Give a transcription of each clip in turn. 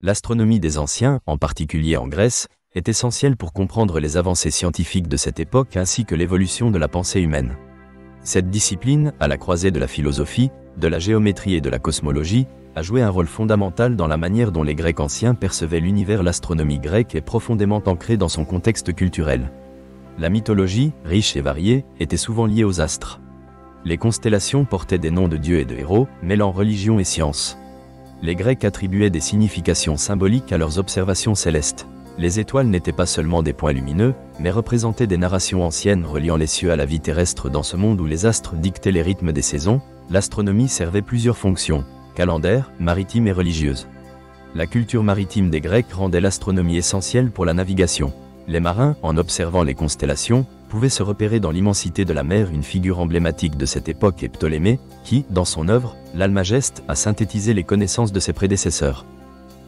L'astronomie des anciens, en particulier en Grèce, est essentielle pour comprendre les avancées scientifiques de cette époque ainsi que l'évolution de la pensée humaine. Cette discipline, à la croisée de la philosophie, de la géométrie et de la cosmologie, a joué un rôle fondamental dans la manière dont les Grecs anciens percevaient l'univers. L'astronomie grecque est profondément ancrée dans son contexte culturel. La mythologie, riche et variée, était souvent liée aux astres. Les constellations portaient des noms de dieux et de héros, mêlant religion et science. Les Grecs attribuaient des significations symboliques à leurs observations célestes. Les étoiles n'étaient pas seulement des points lumineux, mais représentaient des narrations anciennes reliant les cieux à la vie terrestre. Dans ce monde où les astres dictaient les rythmes des saisons, l'astronomie servait plusieurs fonctions, calendaire, maritime et religieuse. La culture maritime des Grecs rendait l'astronomie essentielle pour la navigation. Les marins, en observant les constellations, pouvaient se repérer dans l'immensité de la mer. Une figure emblématique de cette époque est Ptolémée, qui, dans son œuvre, l'Almageste, a synthétisé les connaissances de ses prédécesseurs.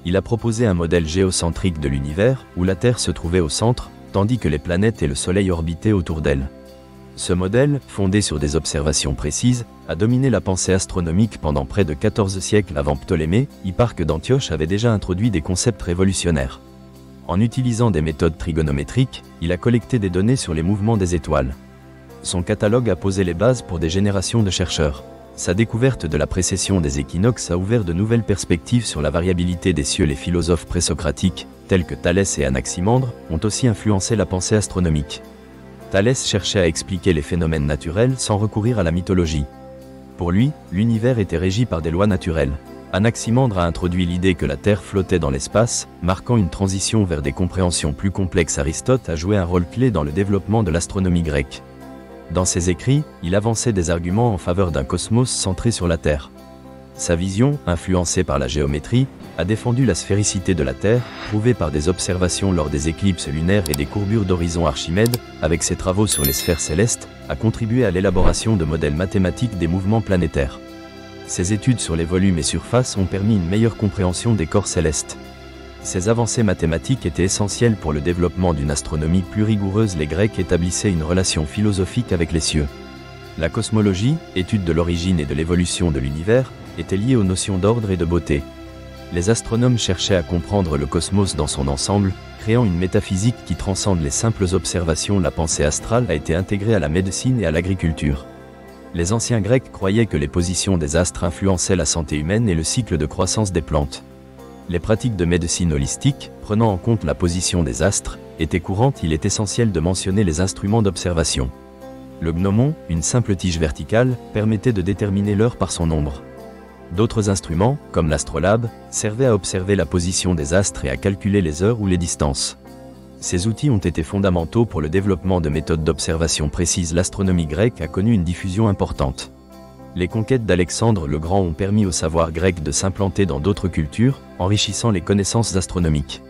Il a proposé un modèle géocentrique de l'univers, où la Terre se trouvait au centre, tandis que les planètes et le Soleil orbitaient autour d'elle. Ce modèle, fondé sur des observations précises, a dominé la pensée astronomique pendant près de 14 siècles avant Ptolémée. Hipparque d'Antioche avait déjà introduit des concepts révolutionnaires. En utilisant des méthodes trigonométriques, il a collecté des données sur les mouvements des étoiles. Son catalogue a posé les bases pour des générations de chercheurs. Sa découverte de la précession des équinoxes a ouvert de nouvelles perspectives sur la variabilité des cieux. Les philosophes présocratiques, tels que Thalès et Anaximandre, ont aussi influencé la pensée astronomique. Thalès cherchait à expliquer les phénomènes naturels sans recourir à la mythologie. Pour lui, l'univers était régi par des lois naturelles. Anaximandre a introduit l'idée que la Terre flottait dans l'espace, marquant une transition vers des compréhensions plus complexes. Aristote a joué un rôle clé dans le développement de l'astronomie grecque. Dans ses écrits, il avançait des arguments en faveur d'un cosmos centré sur la Terre. Sa vision, influencée par la géométrie, a défendu la sphéricité de la Terre, prouvée par des observations lors des éclipses lunaires et des courbures d'horizon. Archimède, avec ses travaux sur les sphères célestes, a contribué à l'élaboration de modèles mathématiques des mouvements planétaires. Ses études sur les volumes et surfaces ont permis une meilleure compréhension des corps célestes. Ces avancées mathématiques étaient essentielles pour le développement d'une astronomie plus rigoureuse. Les Grecs établissaient une relation philosophique avec les cieux. La cosmologie, étude de l'origine et de l'évolution de l'univers, était liée aux notions d'ordre et de beauté. Les astronomes cherchaient à comprendre le cosmos dans son ensemble, créant une métaphysique qui transcende les simples observations. La pensée astrale a été intégrée à la médecine et à l'agriculture. Les anciens Grecs croyaient que les positions des astres influençaient la santé humaine et le cycle de croissance des plantes. Les pratiques de médecine holistique, prenant en compte la position des astres, étaient courantes. Il est essentiel de mentionner les instruments d'observation. Le gnomon, une simple tige verticale, permettait de déterminer l'heure par son ombre. D'autres instruments, comme l'astrolabe, servaient à observer la position des astres et à calculer les heures ou les distances. Ces outils ont été fondamentaux pour le développement de méthodes d'observation précises. L'astronomie grecque a connu une diffusion importante. Les conquêtes d'Alexandre le Grand ont permis au savoir grec de s'implanter dans d'autres cultures, enrichissant les connaissances astronomiques.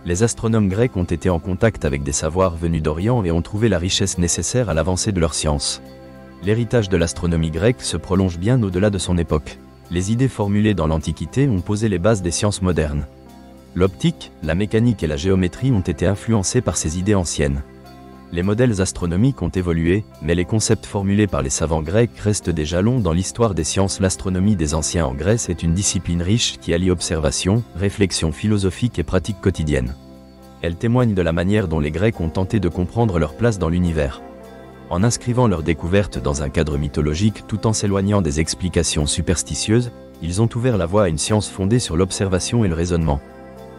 Les astronomes grecs ont été en contact avec des savoirs venus d'Orient et ont trouvé la richesse nécessaire à l'avancée de leur science. L'héritage de l'astronomie grecque se prolonge bien au-delà de son époque. Les idées formulées dans l'Antiquité ont posé les bases des sciences modernes. L'optique, la mécanique et la géométrie ont été influencées par ces idées anciennes. Les modèles astronomiques ont évolué, mais les concepts formulés par les savants grecs restent des jalons dans l'histoire des sciences. L'astronomie des anciens en Grèce est une discipline riche qui allie observation, réflexion philosophique et pratique quotidienne. Elle témoigne de la manière dont les Grecs ont tenté de comprendre leur place dans l'univers. En inscrivant leurs découvertes dans un cadre mythologique tout en s'éloignant des explications superstitieuses, ils ont ouvert la voie à une science fondée sur l'observation et le raisonnement.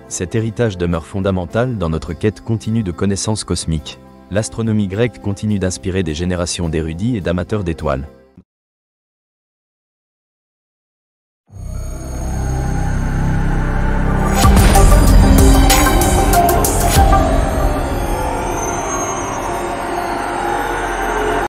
Cet héritage demeure fondamental dans notre quête continue de connaissances cosmiques. L'astronomie grecque continue d'inspirer des générations d'érudits et d'amateurs d'étoiles.